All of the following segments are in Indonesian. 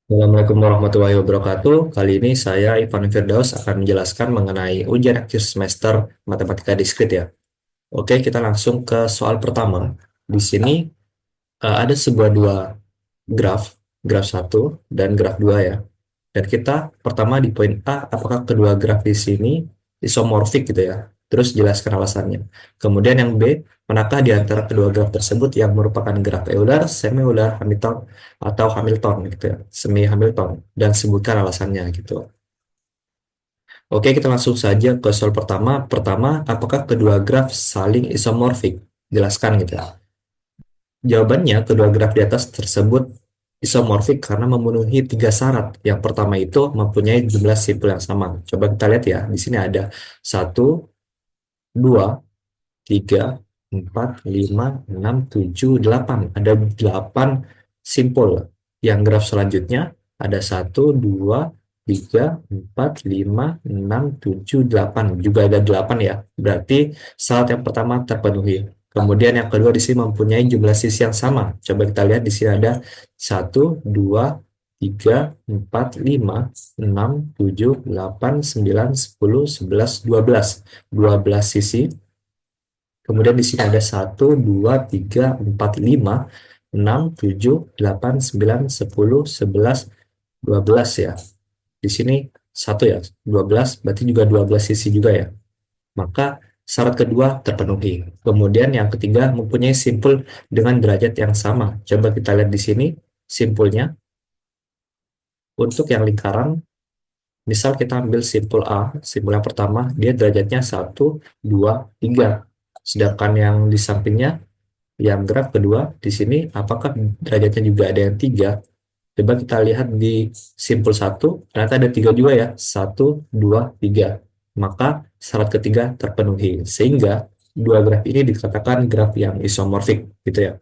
Assalamualaikum warahmatullahi wabarakatuh. Kali ini saya Ivan Firdaus akan menjelaskan mengenai ujian akhir semester Matematika Diskrit ya. Oke, kita langsung ke soal pertama. Di sini ada sebuah dua graf, graf satu dan graf dua ya. Dan kita pertama di poin A, apakah kedua graf di sini isomorfik gitu ya. Terus jelaskan alasannya. Kemudian yang B, manakah di antara kedua graf tersebut yang merupakan graf Euler, semi-Euler, Hamilton, atau Hamilton gitu ya, semi Hamilton, dan sebutkan alasannya gitu. Oke, kita langsung saja ke soal pertama. Pertama, apakah kedua graf saling isomorfik? Jelaskan gitu ya. Jawabannya, kedua graf di atas tersebut isomorfik karena memenuhi tiga syarat. Yang pertama itu mempunyai jumlah simpul yang sama. Coba kita lihat ya, di sini ada satu, dua, 3, 4, 5, 6, 7, 8. Ada 8 simpul. Yang graf selanjutnya ada satu, 2, 3, 4, 5, 6, 7, 8. Juga ada 8 ya. Berarti syarat yang pertama terpenuhi. Kemudian yang kedua di sini mempunyai jumlah sisi yang sama. Coba kita lihat di sini ada satu, 2, 3, 4, 5, 6, 7, 8, 9, 10, 11, 12. 12 sisi. Kemudian di sini ada satu, 2, 3, 4, 5, 6, 7, 8, 9, 10, 11, 12 ya. Di sini satu ya, 12 berarti juga 12 sisi juga ya. Maka syarat kedua terpenuhi. Kemudian yang ketiga mempunyai simpul dengan derajat yang sama. Coba kita lihat di sini simpulnya. Untuk yang lingkaran, misal kita ambil simpul A, simpul yang pertama, dia derajatnya satu, 2, 3. Sedangkan yang di sampingnya yang graf kedua di sini apakah derajatnya juga ada yang tiga? Coba kita lihat di simpul satu, ternyata ada tiga juga ya, satu, dua, tiga. Maka syarat ketiga terpenuhi, sehingga dua graf ini dikatakan graf yang isomorfik, gitu ya.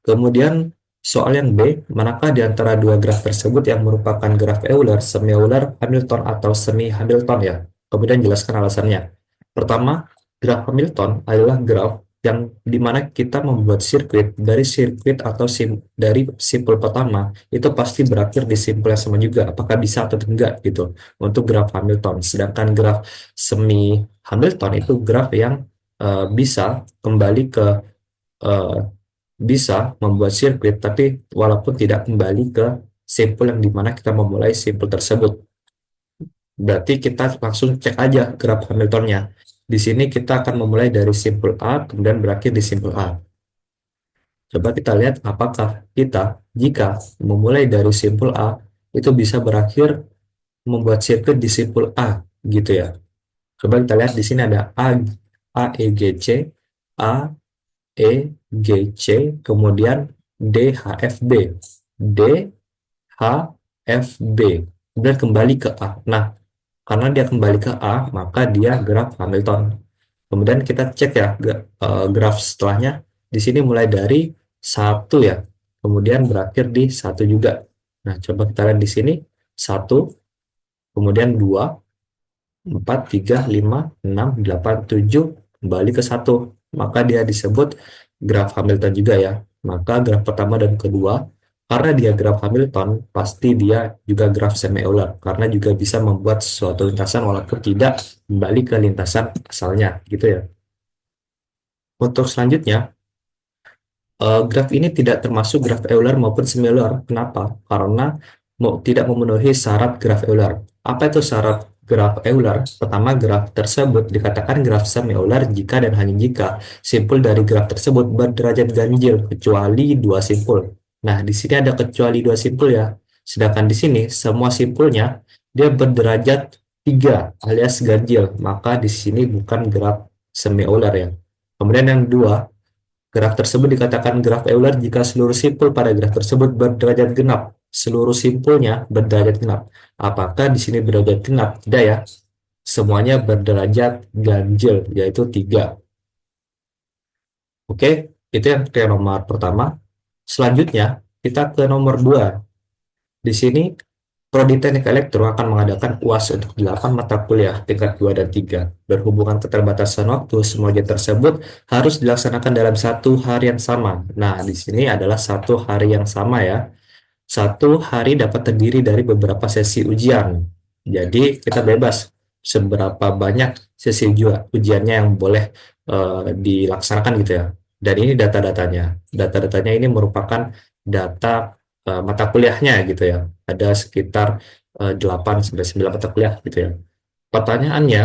Kemudian soal yang B, manakah di antara dua graf tersebut yang merupakan graf Euler, semi-Euler, Hamilton atau semi-Hamilton ya? Kemudian jelaskan alasannya. Pertama, graf Hamilton adalah graf yang dimana kita membuat sirkuit dari sirkuit atau dari simpul pertama itu pasti berakhir di simpul yang sama juga. Apakah bisa atau enggak gitu untuk graf Hamilton. Sedangkan graf semi Hamilton itu graf yang bisa kembali ke eh, bisa membuat sirkuit, tapi walaupun tidak kembali ke simpul yang dimana kita memulai simpul tersebut. Berarti kita langsung cek aja graf Hamiltonnya. Di sini kita akan memulai dari simpul A, kemudian berakhir di simpul A. Coba kita lihat apakah kita, jika memulai dari simpul A, itu bisa berakhir membuat sirkuit di simpul A, gitu ya. Coba kita lihat di sini ada A, E, G, C, A, E, G, C, kemudian D, H, F, B. D, H, F, B. Kemudian kembali ke A. Nah, karena dia kembali ke A, maka dia graf Hamilton. Kemudian kita cek ya graf setelahnya. Di sini mulai dari satu ya. Kemudian berakhir di satu juga. Nah, coba kita lihat di sini. Satu, kemudian dua, 4, 3, 5, 6, 8, 7 kembali ke satu. Maka dia disebut graf Hamilton juga ya. Maka graf pertama dan kedua, karena dia graf Hamilton, pasti dia juga graf semi-Euler. Karena juga bisa membuat suatu lintasan walaupun tidak kembali ke lintasan asalnya. Gitu ya. Untuk selanjutnya, graf ini tidak termasuk graf Euler maupun semi-Euler. Kenapa? Karena tidak memenuhi syarat graf Euler. Apa itu syarat graf Euler? Pertama, graf tersebut dikatakan graf semi-Euler jika dan hanya jika simpul dari graf tersebut berderajat ganjil kecuali dua simpul. Nah, di sini ada kecuali dua simpul ya. Sedangkan di sini semua simpulnya dia berderajat 3 alias ganjil. Maka di sini bukan graf semi-Euler ya. Kemudian yang kedua, graf tersebut dikatakan graf Euler jika seluruh simpul pada graf tersebut berderajat genap. Seluruh simpulnya berderajat genap. Apakah di sini berderajat genap? Tidak ya. Semuanya berderajat ganjil, yaitu 3. Oke, itu yang ke nomor pertama. Selanjutnya, kita ke nomor 2. Di sini, Prodi Teknik Elektro akan mengadakan UAS untuk 8 mata kuliah tingkat 2 dan 3. Berhubungan keterbatasan waktu, semua ujian tersebut harus dilaksanakan dalam satu hari yang sama. Nah, di sini adalah satu hari yang sama ya. Satu hari dapat terdiri dari beberapa sesi ujian. Jadi kita bebas seberapa banyak sesi ujiannya yang boleh dilaksanakan gitu ya. Dan ini data-datanya. Data-datanya ini merupakan data mata kuliahnya gitu ya. Ada sekitar 8 sampai 9 mata kuliah gitu ya. Pertanyaannya,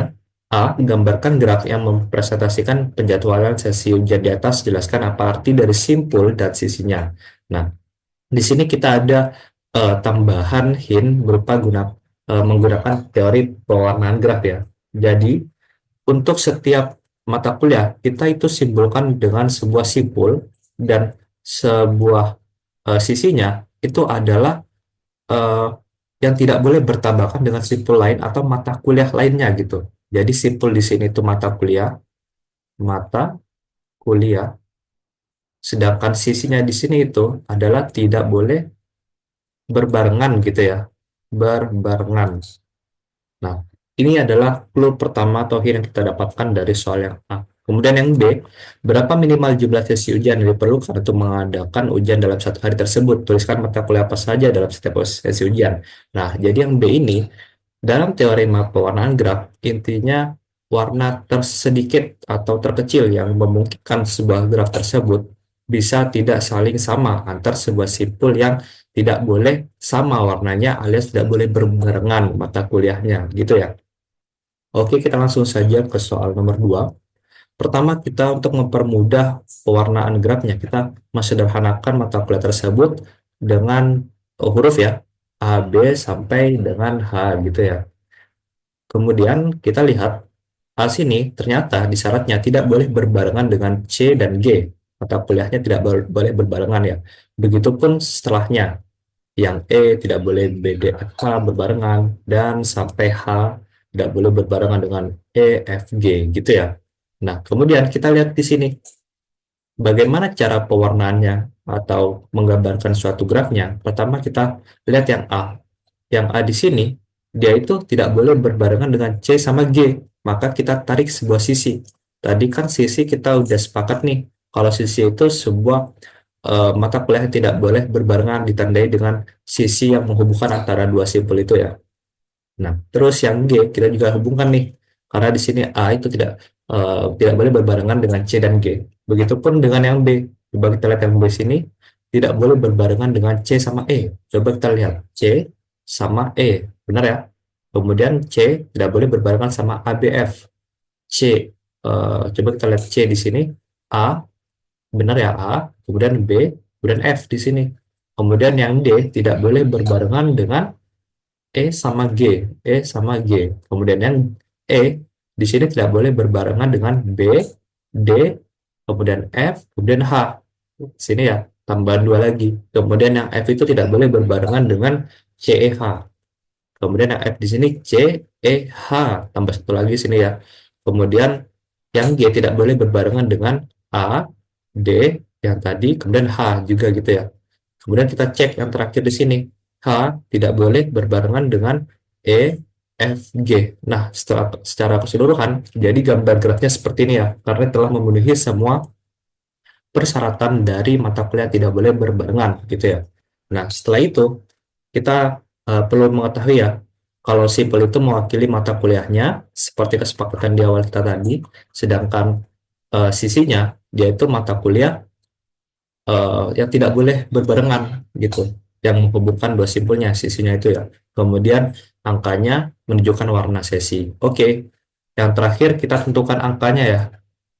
A. Gambarkan graf yang mempresentasikan penjadwalan sesi ujian di atas. Jelaskan apa arti dari simpul dan sisinya. Nah, di sini kita ada tambahan hint berupa menggunakan teori pewarnaan graf ya. Jadi, untuk setiap mata kuliah, kita itu simbolkan dengan sebuah simpul dan sebuah sisinya itu adalah eh, yang tidak boleh bertabrakan dengan simpul lain atau mata kuliah lainnya gitu. Jadi simpul di sini itu mata kuliah, sedangkan sisinya di sini itu adalah tidak boleh berbarengan gitu ya, berbarengan. Nah, ini adalah clue pertama atau hint yang kita dapatkan dari soal yang A. Kemudian yang B, berapa minimal jumlah sesi ujian yang diperlukan untuk mengadakan ujian dalam satu hari tersebut? Tuliskan mata kuliah apa saja dalam setiap sesi ujian. Nah, jadi yang B ini dalam teorema pewarnaan graf, intinya warna tersedikit atau terkecil yang memungkinkan sebuah graf tersebut bisa tidak saling sama antar sebuah simpul yang tidak boleh sama warnanya alias tidak boleh berbarengan mata kuliahnya gitu ya. Oke, kita langsung saja ke soal nomor 2. Pertama, kita untuk mempermudah pewarnaan grafnya, kita mensederhanakan mata kuliah tersebut dengan huruf ya, A, B sampai dengan H gitu ya. Kemudian kita lihat hal sini ternyata di syaratnya tidak boleh berbarengan dengan C dan G. Mata kuliahnya tidak boleh berbarengan ya. Begitupun setelahnya. Yang E tidak boleh B, D, F, H berbarengan. Dan sampai H tidak boleh berbarengan dengan E, F, G gitu ya. Nah, kemudian kita lihat di sini. Bagaimana cara pewarnaannya atau menggambarkan suatu grafnya? Pertama kita lihat yang A. Yang A di sini, dia itu tidak boleh berbarengan dengan C sama G. Maka kita tarik sebuah sisi. Tadi kan sisi kita udah sepakat nih. Kalau sisi itu sebuah mata kuliah yang tidak boleh berbarengan ditandai dengan sisi yang menghubungkan antara dua simpul itu ya. Nah, terus yang G kita juga hubungkan nih, karena di sini A itu tidak boleh berbarengan dengan C dan G. Begitupun dengan yang B. Coba kita lihat yang B sini tidak boleh berbarengan dengan C sama E. Coba kita lihat C sama E, benar ya? Kemudian C tidak boleh berbarengan sama ABF. C, coba kita lihat C di sini A, benar ya A. Kemudian B, kemudian F di sini. Kemudian yang D tidak boleh berbarengan dengan E sama G, E sama G. Kemudian yang E di sini tidak boleh berbarengan dengan B, D, kemudian F, kemudian H. Sini ya, tambahan dua lagi. Kemudian yang F itu tidak boleh berbarengan dengan C, E, H. Kemudian yang F di sini C, E, H. Tambah satu lagi sini ya. Kemudian yang G tidak boleh berbarengan dengan A, D, yang tadi, kemudian H juga gitu ya. Kemudian kita cek yang terakhir di sini. H tidak boleh berbarengan dengan E, F, G. Nah, secara keseluruhan, jadi gambar grafnya seperti ini ya, karena telah memenuhi semua persyaratan dari mata kuliah tidak boleh berbarengan, gitu ya. Nah, setelah itu, kita perlu mengetahui ya, kalau simpel itu mewakili mata kuliahnya, seperti kesepakatan di awal kita tadi, sedangkan sisinya, dia itu mata kuliah yang tidak boleh berbarengan gitu, yang menghubungkan dua simpulnya sisinya itu ya. Kemudian angkanya menunjukkan warna sesi. Oke, yang terakhir kita tentukan angkanya ya.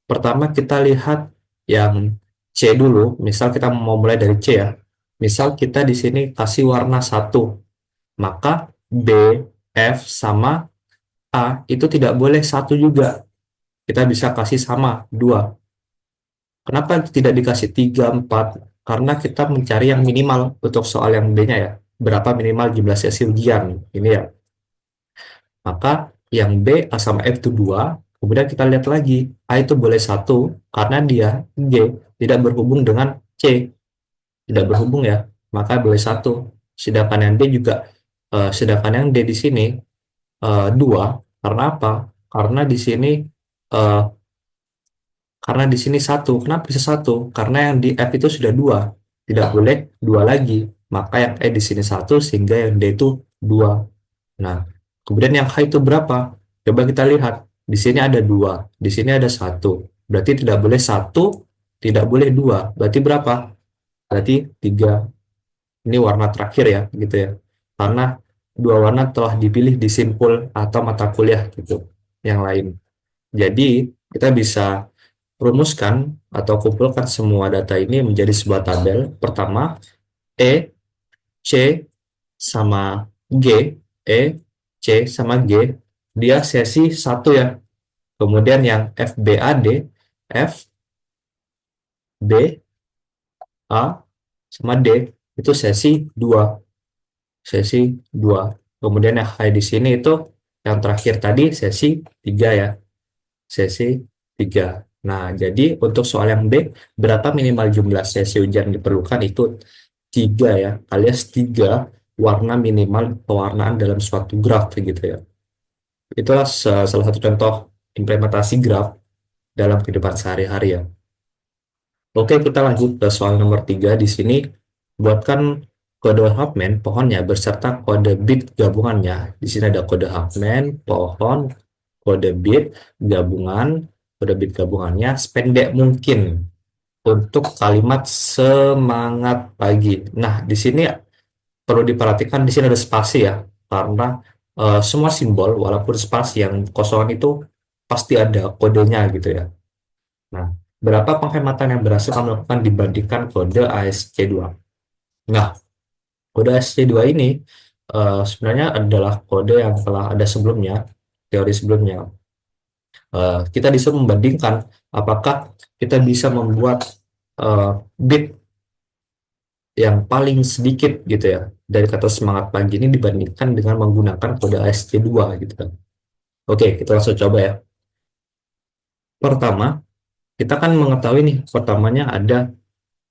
Pertama kita lihat yang C dulu. Misal kita mau mulai dari C ya. Misal kita di sini kasih warna satu, maka B, F sama A itu tidak boleh satu juga. Kita bisa kasih sama dua. Kenapa tidak dikasih 3 4? Karena kita mencari yang minimal untuk soal yang B-nya ya. Berapa minimal jumlah sesi ujian. Ini ya. Maka yang B, A sama F itu 2. Kemudian kita lihat lagi. A itu boleh satu karena dia G tidak berhubung dengan C. Tidak berhubung ya. Maka boleh satu. Sedangkan yang D juga, sedangkan yang D di sini 2. Karena apa? Karena di sini eh, karena di sini satu. Kenapa bisa satu? Karena yang di F itu sudah dua. Tidak boleh dua lagi. maka yang E di sini 1 sehingga yang D itu 2. Nah, kemudian yang H itu berapa? Coba kita lihat. Di sini ada 2, di sini ada 1. Berarti tidak boleh 1, tidak boleh 2. Berarti berapa? Berarti 3. Ini warna terakhir ya, gitu ya. Karena dua warna telah dipilih di simpul atau mata kuliah gitu, yang lain. Jadi, kita bisa rumuskan atau kumpulkan semua data ini menjadi sebuah tabel. Pertama, E, C, sama G, E, C, sama G, dia sesi 1 ya. Kemudian yang FBAD, F, B, A, sama D, itu sesi 2. Sesi 2. Kemudian yang high di sini itu yang terakhir tadi sesi 3 ya. Sesi 3. Nah, jadi untuk soal yang B, berapa minimal jumlah sesi ujian diperlukan itu 3 ya, alias 3 warna minimal pewarnaan dalam suatu graf gitu ya. Itulah salah satu contoh implementasi graf dalam kehidupan sehari-hari ya. Oke, kita lanjut ke soal nomor 3. Di sini, buatkan kode Huffman pohonnya beserta kode bit gabungannya. Di sini ada kode Huffman, pohon, kode bit gabungan, kode bit gabungannya sependek mungkin untuk kalimat semangat pagi. Nah, di sini perlu diperhatikan di sini ada spasi ya, karena semua simbol walaupun spasi yang kosongan itu pasti ada kodenya gitu ya. Nah, berapa penghematan yang berhasil kamu lakukan dibandingkan kode ASC2? Nah, kode ASC2 ini sebenarnya adalah kode yang telah ada sebelumnya, teori sebelumnya. Kita disuruh membandingkan apakah kita bisa membuat bit yang paling sedikit gitu ya dari kata semangat pagi ini dibandingkan dengan menggunakan kode ASC2 gitu kan. Oke, kita langsung coba ya. Pertama, kita kan mengetahui nih, pertamanya ada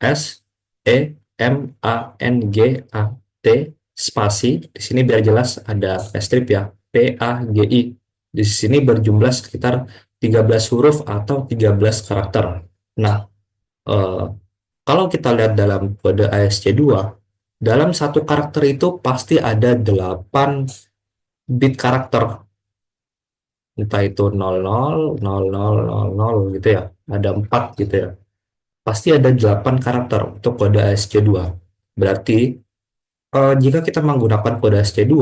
S E M A N G A T spasi. Di sini biar jelas ada strip ya. P A G I. Di sini berjumlah sekitar 13 huruf atau 13 karakter. Nah, eh, kalau kita lihat dalam kode ASC2, dalam satu karakter itu pasti ada 8 bit karakter. Entah itu 00, 00, 00 gitu ya. Ada 4 gitu ya. Pasti ada 8 karakter untuk kode ASC2. Berarti jika kita menggunakan kode ASC2,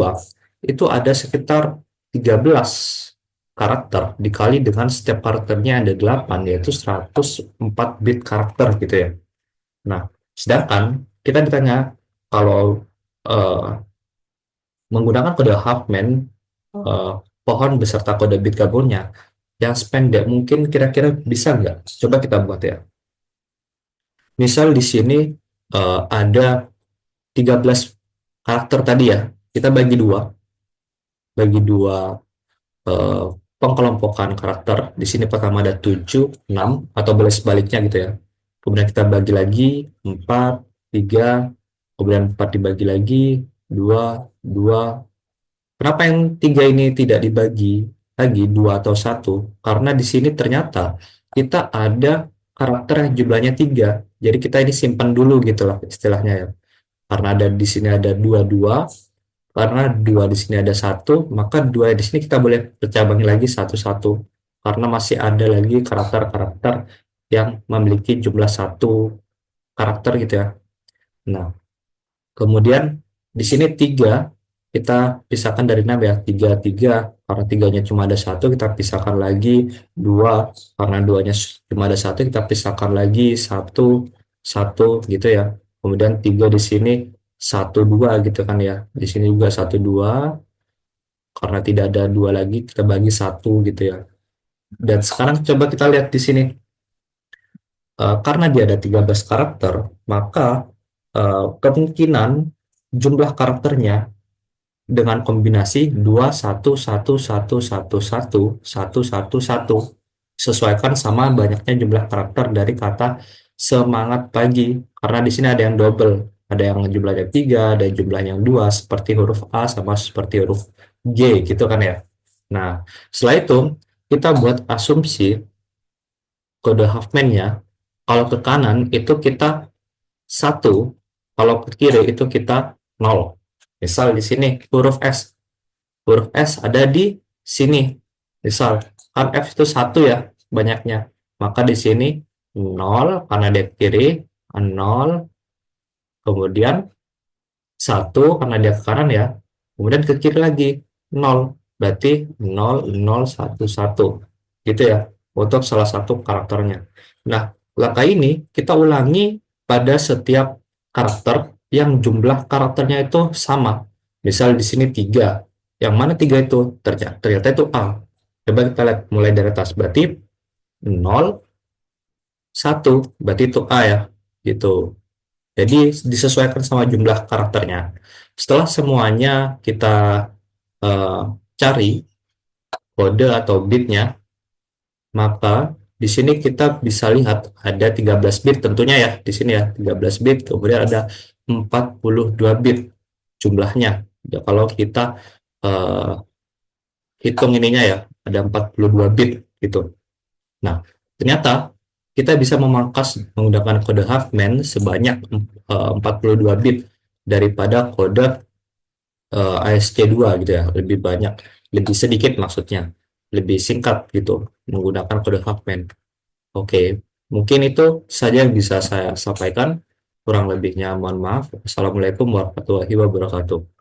itu ada sekitar 13 karakter dikali dengan setiap karakternya ada 8, yaitu 104 bit karakter gitu ya. Nah, sedangkan kita ditanya kalau eh, menggunakan kode Huffman, eh, pohon beserta kode bit gabungnya, yang sependek mungkin kira-kira bisa nggak? Coba kita buat ya. Misal di sini ada 13 karakter tadi ya. Kita bagi dua eh, pengkelompokan karakter. Di sini pertama ada 7, 6 atau boleh sebaliknya gitu ya. Kemudian kita bagi lagi 4, 3, kemudian 4 dibagi lagi 2, 2. Kenapa yang 3 ini tidak dibagi lagi 2 atau 1? Karena di sini ternyata kita ada karakter yang jumlahnya 3. Jadi kita ini simpan dulu gitu lah istilahnya ya. Karena ada di sini ada 2, 2, karena 2 di sini ada 1, maka 2 di sini kita boleh percabangi lagi 1, 1. Karena masih ada lagi karakter-karakter yang memiliki jumlah 1 karakter gitu ya. Nah, kemudian di sini 3 kita pisahkan dari 6 ya. 3, 3 karena 3-nya cuma ada 1 kita pisahkan lagi. 2 karena 2-nya cuma ada 1 kita pisahkan lagi. 1, 1 gitu ya. Kemudian 3 di sini 1, 2 gitu kan ya. Di sini juga 1, 2 karena tidak ada 2 lagi kita bagi 1 gitu ya. Dan sekarang coba kita lihat di sini. Karena dia ada 13 karakter, maka kemungkinan jumlah karakternya dengan kombinasi 2 1 1 1 1 1 1 1 1 sesuaikan sama banyaknya jumlah karakter dari kata semangat pagi, karena di sini ada yang double, ada yang jumlahnya 3, ada yang jumlahnya yang 2 seperti huruf A sama seperti huruf G gitu kan ya. Nah, setelah itu kita buat asumsi kode Huffman-nya, kalau ke kanan itu kita 1 Kalau ke kiri itu kita nol. Misal di sini huruf S ada di sini. Misal kan F itu satu ya banyaknya, maka di sini nol karena dia ke kiri, nol, kemudian satu karena dia ke kanan ya, kemudian ke kiri lagi nol, berarti nol nol satu satu gitu ya untuk salah satu karakternya. Nah, langkah ini kita ulangi pada setiap karakter yang jumlah karakternya itu sama. Misal di sini tiga, yang mana tiga itu ternyata itu A. Coba kita lihat mulai dari atas, berarti nol satu, berarti itu A ya gitu. Jadi disesuaikan sama jumlah karakternya. Setelah semuanya kita eh, cari kode atau bitnya, maka di sini kita bisa lihat ada 13 bit tentunya ya. Di sini ya 13 bit, kemudian ada 42 bit jumlahnya. Ya, kalau kita eh, hitung ininya ya, ada 42 bit gitu. Nah, ternyata kita bisa memangkas menggunakan kode Huffman sebanyak 42 bit daripada kode ASC2 gitu ya, lebih banyak, lebih sedikit maksudnya, lebih singkat gitu menggunakan kode Huffman. Oke, mungkin itu saja yang bisa saya sampaikan. Kurang lebihnya mohon maaf. Assalamualaikum warahmatullahi wabarakatuh.